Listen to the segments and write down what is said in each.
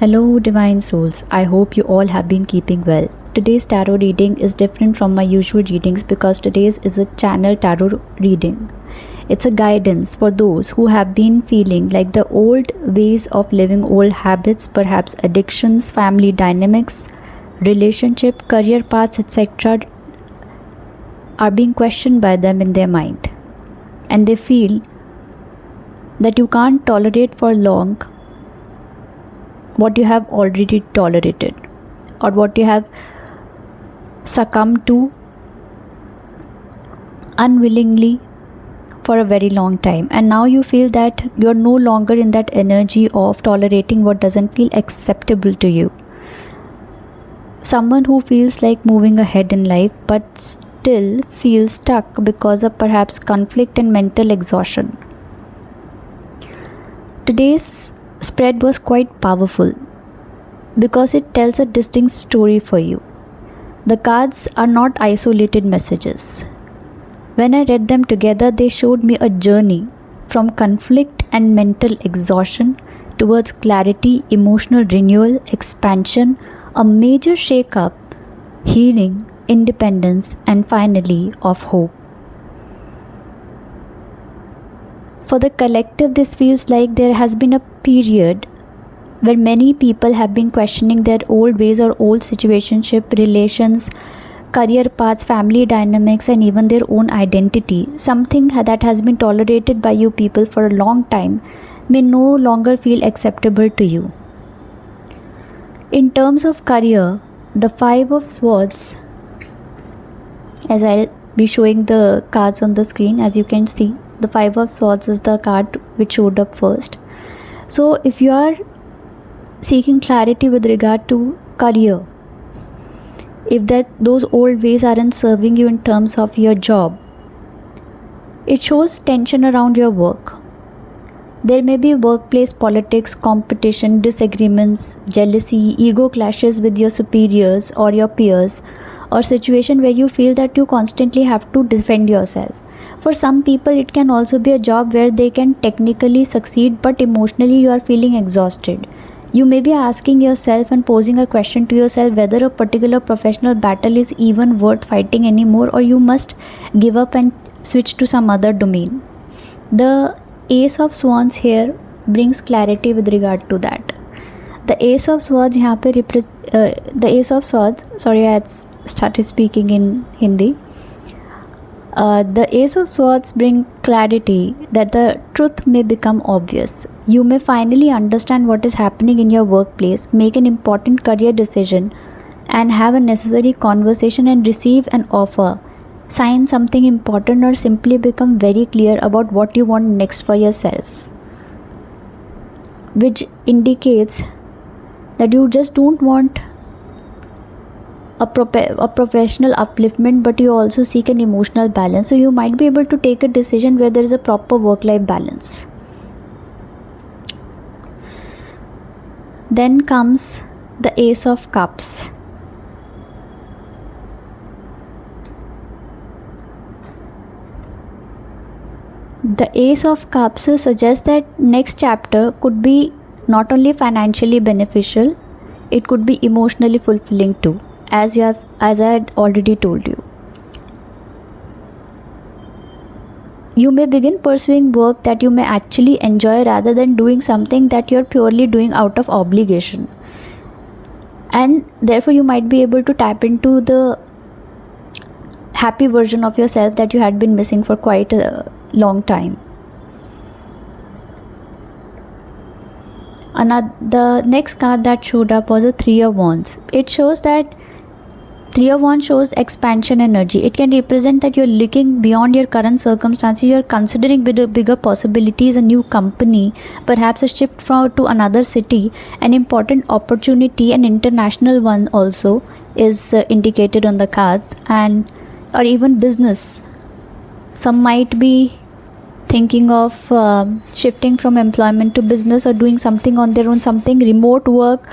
Hello, divine souls. I hope you all have been keeping well. Today's tarot reading is different from my usual readings because today's is a channel tarot reading. It's a guidance for those who have been feeling like the old ways of living, old habits, perhaps addictions, family dynamics, relationship, career paths, etc., are being questioned by them in their mind. And they feel that you can't tolerate for long what you have already tolerated or what you have succumbed to unwillingly for a very long time, and now you feel that you're no longer in that energy of tolerating what doesn't feel acceptable to you. Someone who feels like moving ahead in life but still feels stuck because of perhaps conflict and mental exhaustion. Today's spread was quite powerful because it tells a distinct story for you. The cards are not isolated messages. When I read them together, they showed me a journey from conflict and mental exhaustion towards clarity, emotional renewal, expansion, a major shake-up, healing, independence, and finally of hope. For the collective, this feels like there has been a period where many people have been questioning their old ways or old situationship, relations, career paths, family dynamics, and even their own identity. Something that has been tolerated by you people for a long time may no longer feel acceptable to you. In terms of career, the Five of Swords, as I'll be showing the cards on the screen, as you can see, the Five of Swords is the card which showed up first. So if you are seeking clarity with regard to career, if those old ways aren't serving you in terms of your job, it shows tension around your work. There may be workplace politics, competition, disagreements, jealousy, ego clashes with your superiors or your peers, or situation where you feel that you constantly have to defend yourself. For some people, it can also be a job where they can technically succeed, but emotionally you are feeling exhausted. You may be asking yourself and posing a question to yourself whether a particular professional battle is even worth fighting anymore, or you must give up and switch to some other domain. The Ace of Swords here brings clarity with regard to that. The Ace of Swords यहाँ पे the Ace of Swords, sorry I had started speaking in Hindi. The Ace of Swords bring clarity that the truth may become obvious. You may finally understand what is happening in your workplace, make an important career decision, and have a necessary conversation and receive an offer, sign something important, or simply become very clear about what you want next for yourself, which indicates that you just don't want a professional upliftment, but you also seek an emotional balance. So you might be able to take a decision where there is a proper work-life balance. Then comes the Ace of Cups. The Ace of Cups suggests that next chapter could be not only financially beneficial, it could be emotionally fulfilling too, as I had already told you. You may begin pursuing work that you may actually enjoy rather than doing something that you're purely doing out of obligation. And therefore you might be able to tap into the happy version of yourself that you had been missing for quite a long time. The next card that showed up was a Three of Wands. It shows that Three of Wands shows expansion energy. It can represent that you're looking beyond your current circumstances. You're considering bigger possibilities, a new company, perhaps a shift to another city, an important opportunity, an international one also is indicated on the cards, or even business. Some might be thinking of shifting from employment to business, or doing something on their own, something remote work,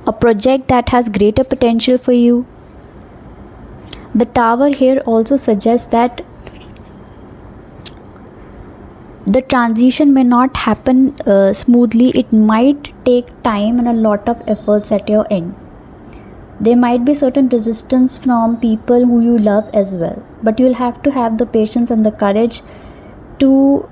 a project that has greater potential for you. The Tower here also suggests that The transition may not happen smoothly. It might take time and a lot of efforts at your end. There might be certain resistance from people who you love as well, but you'll have to have the patience and the courage to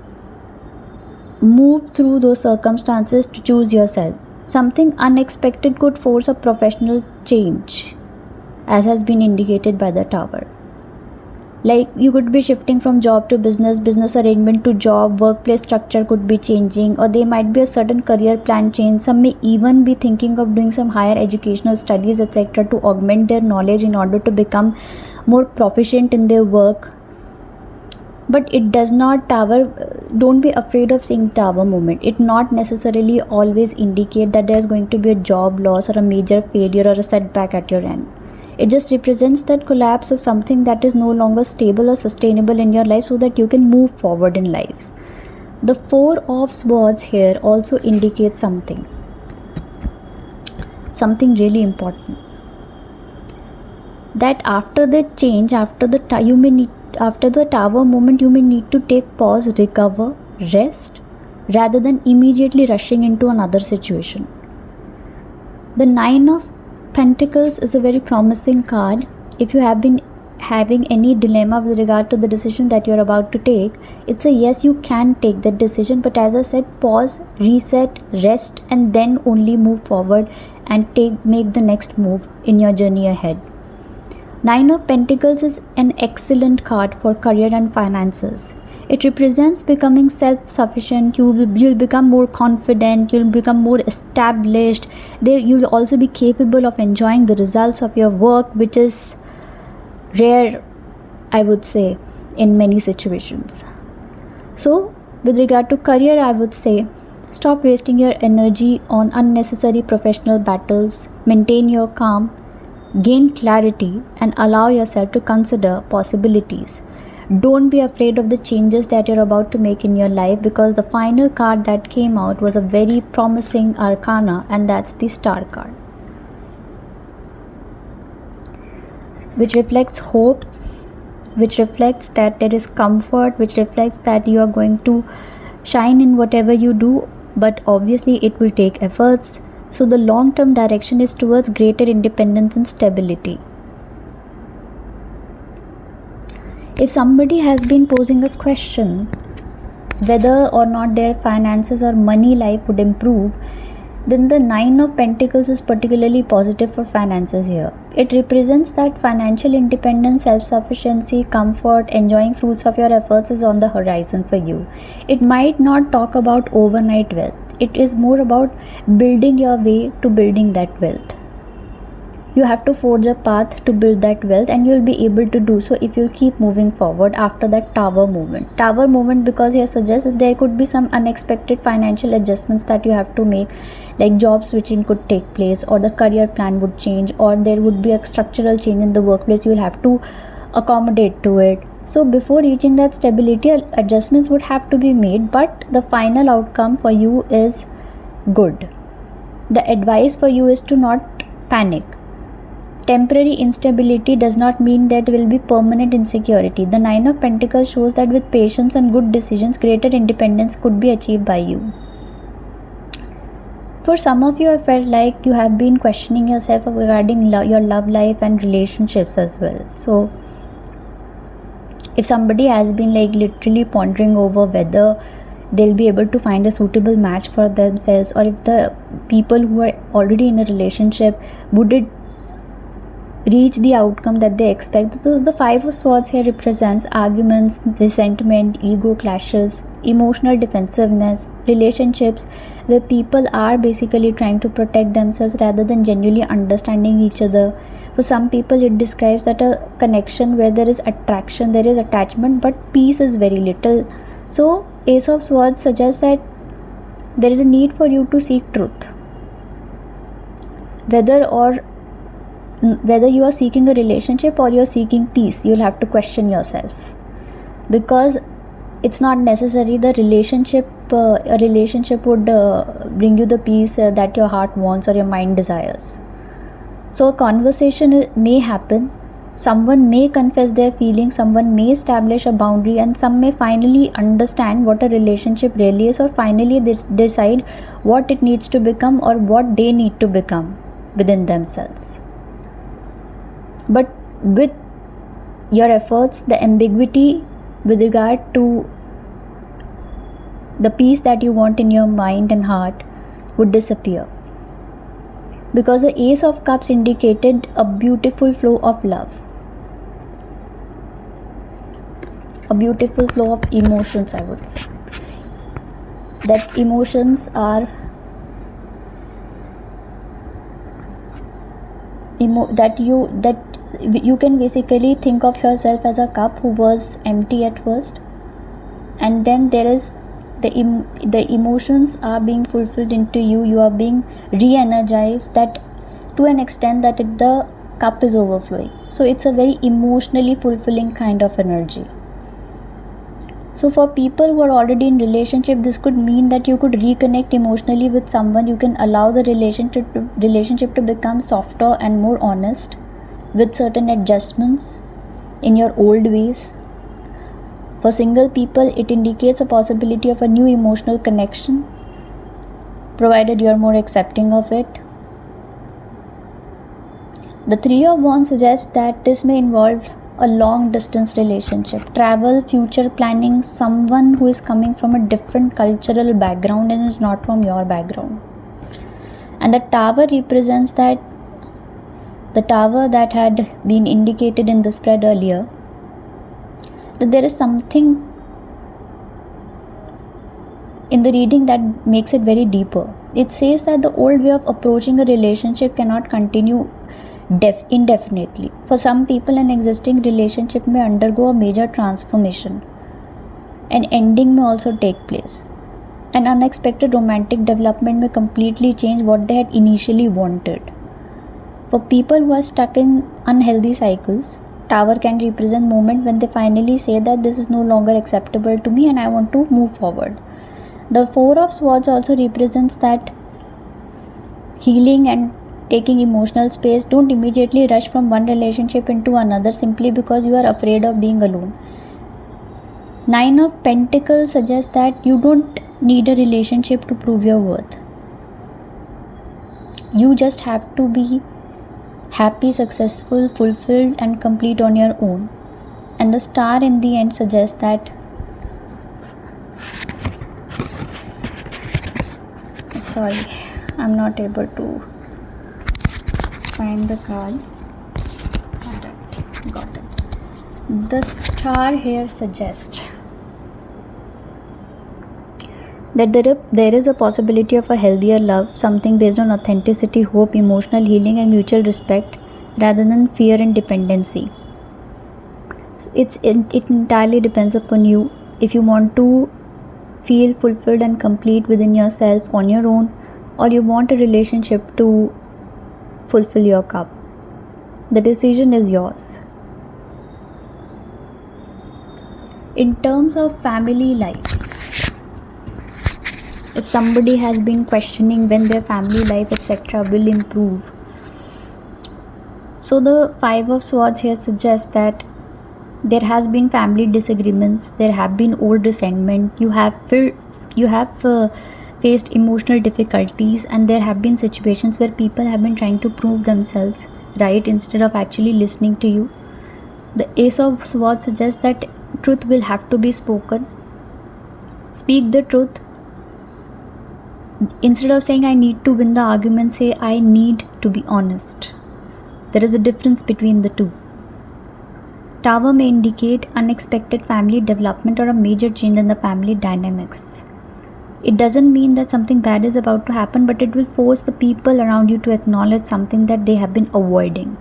move through those circumstances to choose yourself. Something unexpected could force a professional change, as has been indicated by the tower. Like you could be shifting from job to business arrangement to job, workplace structure could be changing, or there might be a certain career plan change. Some may even be thinking of doing some higher educational studies, etc., to augment their knowledge in order to become more proficient in their work. But it does not don't be afraid of seeing tower movement. It not necessarily always indicate that there's going to be a job loss or a major failure or a setback at your end. It just represents that collapse of something that is no longer stable or sustainable in your life, so that you can move forward in life. The Four of Swords here also indicates something really important, that after the change, after the tower moment, you may need to take pause, recover, rest, rather than immediately rushing into another situation. The Nine of Pentacles is a very promising card. If you have been having any dilemma with regard to the decision that you're about to take, it's a yes, you can take that decision, but as I said, pause, reset, rest, and then only move forward and make the next move in your journey ahead. Nine of Pentacles is an excellent card for career and finances. It represents becoming self-sufficient. You'll become more confident, you'll become more established. You'll also be capable of enjoying the results of your work, which is rare, I would say, in many situations. So, with regard to career, I would say, stop wasting your energy on unnecessary professional battles, maintain your calm, gain clarity, and allow yourself to consider possibilities. Don't be afraid of the changes that you're about to make in your life, because the final card that came out was a very promising arcana, and that's the Star card, which reflects hope, which reflects that there is comfort, which reflects that you are going to shine in whatever you do, but obviously it will take efforts. So the long-term direction is towards greater independence and stability. If somebody has been posing a question whether or not their finances or money life would improve, then the Nine of Pentacles is particularly positive for finances here. It represents that financial independence, self-sufficiency, comfort, enjoying fruits of your efforts is on the horizon for you. It might not talk about overnight wealth. It is more about building your way to building that wealth. You have to forge a path to build that wealth, and you'll be able to do so if you'll keep moving forward after that tower movement. Tower movement, because here suggests that there could be some unexpected financial adjustments that you have to make, like job switching could take place, or the career plan would change, or there would be a structural change in the workplace. You'll have to accommodate to it. So before reaching that stability, adjustments would have to be made, but the final outcome for you is good. The advice for you is to not panic. Temporary instability does not mean that will be permanent insecurity. The Nine of Pentacles shows that with patience and good decisions, greater independence could be achieved by you. For some of you, I felt like you have been questioning yourself regarding your love life and relationships as well. So if somebody has been like literally pondering over whether they'll be able to find a suitable match for themselves, or if the people who are already in a relationship, would it reach the outcome that they expect. So the Five of Swords here represents arguments, resentment, ego clashes, emotional defensiveness, relationships where people are basically trying to protect themselves rather than genuinely understanding each other. For some people, it describes that a connection where there is attraction, there is attachment, but peace is very little. So Ace of Swords suggests that there is a need for you to seek truth. Whether you are seeking a relationship or you are seeking peace, you'll have to question yourself, because it's not necessary the a relationship would bring you the peace that your heart wants or your mind desires. So a conversation may happen, Someone may confess their feelings, someone may establish a boundary, and some may finally understand what a relationship really is, or finally decide what it needs to become or what they need to become within themselves. But with your efforts, the ambiguity with regard to the peace that you want in your mind and heart would disappear. Because the Ace of Cups indicated a beautiful flow of love, a beautiful flow of emotions, I would say. That emotions are that you can basically think of yourself as a cup who was empty at first, and then there is the emotions are being fulfilled into you. You are being re-energized, that to an extent that the cup is overflowing. So it's a very emotionally fulfilling kind of energy. So for people who are already in relationship, this could mean that you could reconnect emotionally with someone. You can allow the relationship to become softer and more honest, with certain adjustments in your old ways. For single people, it indicates a possibility of a new emotional connection, provided you are more accepting of it. The Three of Wands suggests that this may involve a long distance relationship, travel, future planning, someone who is coming from a different cultural background and is not from your background. And the Tower represents that the Tower that had been indicated in the spread earlier, that there is something in the reading that makes it very deeper. It says that the old way of approaching a relationship cannot continue indefinitely. For some people, an existing relationship may undergo a major transformation. An ending may also take place. An unexpected romantic development may completely change what they had initially wanted. For people who are stuck in unhealthy cycles, Tower can represent moment when they finally say that this is no longer acceptable to me and I want to move forward. The Four of Swords also represents that healing and taking emotional space. Don't immediately rush from one relationship into another simply because you are afraid of being alone. Nine of Pentacles suggests that you don't need a relationship to prove your worth. You just have to be happy, successful, fulfilled and complete on your own. And the Star in the end suggests that sorry, I'm not able to find the card. Alright, got it. The Star here suggests that there is a possibility of a healthier love, something based on authenticity, hope, emotional healing and mutual respect rather than fear and dependency. It entirely depends upon you. If you want to feel fulfilled and complete within yourself on your own, or you want a relationship to fulfill your cup, the decision is yours. In terms of family life, if somebody has been questioning when their family life etc. will improve, so the Five of Swords here suggests that there has been family disagreements, there have been old resentment, you have faced emotional difficulties, and there have been situations where people have been trying to prove themselves right instead of actually listening to you. The Ace of Swords suggests that truth will have to be spoken. Speak the truth. Instead of saying I need to win the argument, say I need to be honest. There is a difference between the two. Tower may indicate unexpected family development or a major change in the family dynamics. It doesn't mean that something bad is about to happen, but it will force the people around you to acknowledge something that they have been avoiding.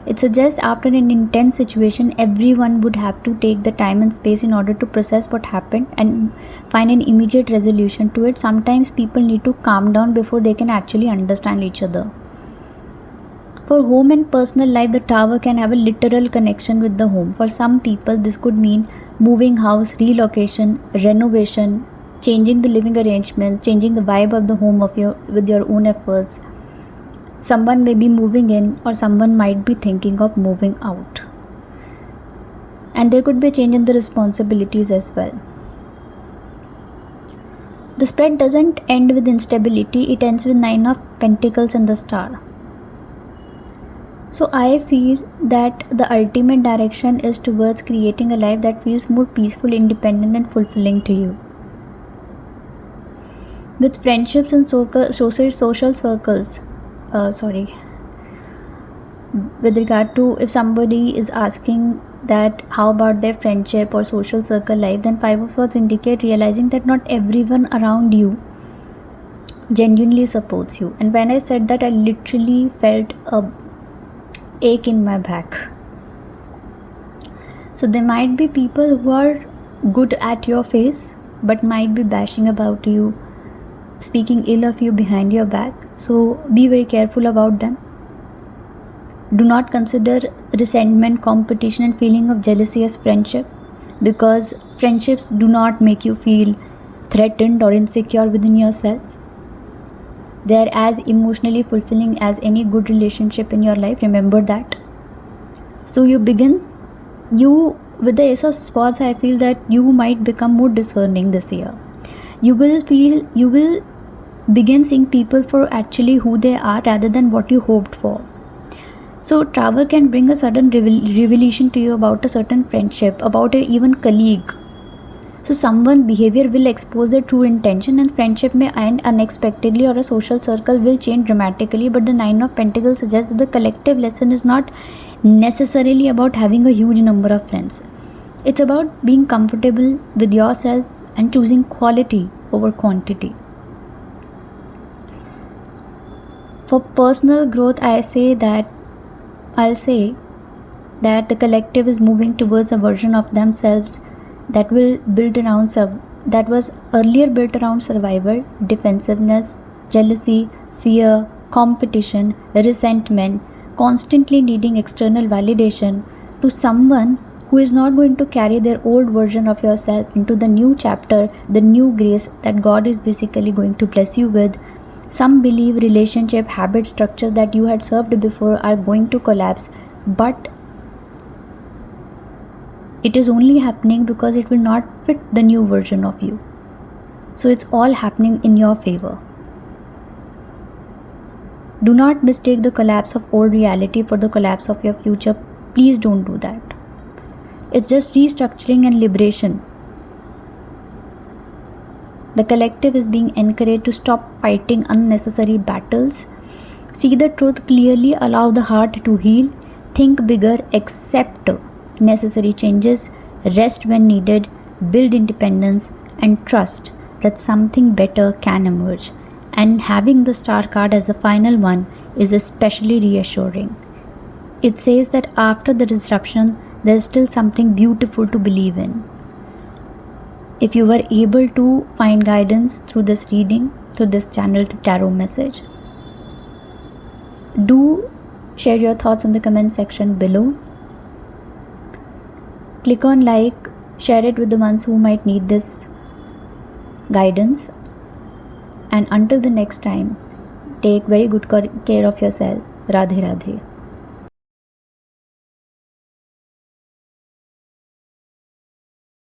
It suggests after an intense situation, everyone would have to take the time and space in order to process what happened and find an immediate resolution to it. Sometimes people need to calm down before they can actually understand each other. For home and personal life, the Tower can have a literal connection with the home. For some people, this could mean moving house, relocation, renovation, changing the living arrangements, changing the vibe of the home with your own efforts. Someone may be moving in, or someone might be thinking of moving out. And there could be a change in the responsibilities as well. The spread doesn't end with instability, it ends with 9 of Pentacles and the Star. So I feel that the ultimate direction is towards creating a life that feels more peaceful, independent and fulfilling to you. With friendships and social circles, with regard to if somebody is asking that how about their friendship or social circle life, then 5 of Swords indicate realizing that not everyone around you genuinely supports you. And when I said that, I literally felt a ache in my back. So there might be people who are good at your face but might be bashing about you, speaking ill of you behind your back. So be very careful about them. Do not consider resentment, competition and feeling of jealousy as friendship, because friendships do not make you feel threatened or insecure within yourself. They are as emotionally fulfilling as any good relationship in your life. Remember that. So with the Ace of Swords, I feel that you might become more discerning this year. You will begin seeing people for actually who they are rather than what you hoped for. So travel can bring a sudden revelation to you about a certain friendship, about an even colleague. So someone's behavior will expose their true intention, and friendship may end unexpectedly or a social circle will change dramatically. But the 9 of Pentacles suggests that the collective lesson is not necessarily about having a huge number of friends. It's about being comfortable with yourself and choosing quality over quantity. For personal growth, I'll say that the collective is moving towards a version of themselves that was earlier built around survival, defensiveness, jealousy, fear, competition, resentment, constantly needing external validation, to someone who is not going to carry their old version of yourself into the new chapter, the new grace that God is basically going to bless you with. Some believe relationship, habit, structures that you had served before are going to collapse, but it is only happening because it will not fit the new version of you. So it's all happening in your favor. Do not mistake the collapse of old reality for the collapse of your future. Please don't do that. It's just restructuring and liberation. The collective is being encouraged to stop fighting unnecessary battles. See the truth clearly, allow the heart to heal, think bigger, accept necessary changes, rest when needed, build independence, and trust that something better can emerge. And having the Star card as the final one is especially reassuring. It says that after the disruption, there is still something beautiful to believe in. If you were able to find guidance through this reading, through this channeled tarot message, do share your thoughts in the comment section below. Click on like, share it with the ones who might need this guidance. And until the next time, take very good care of yourself. Radhe Radhe.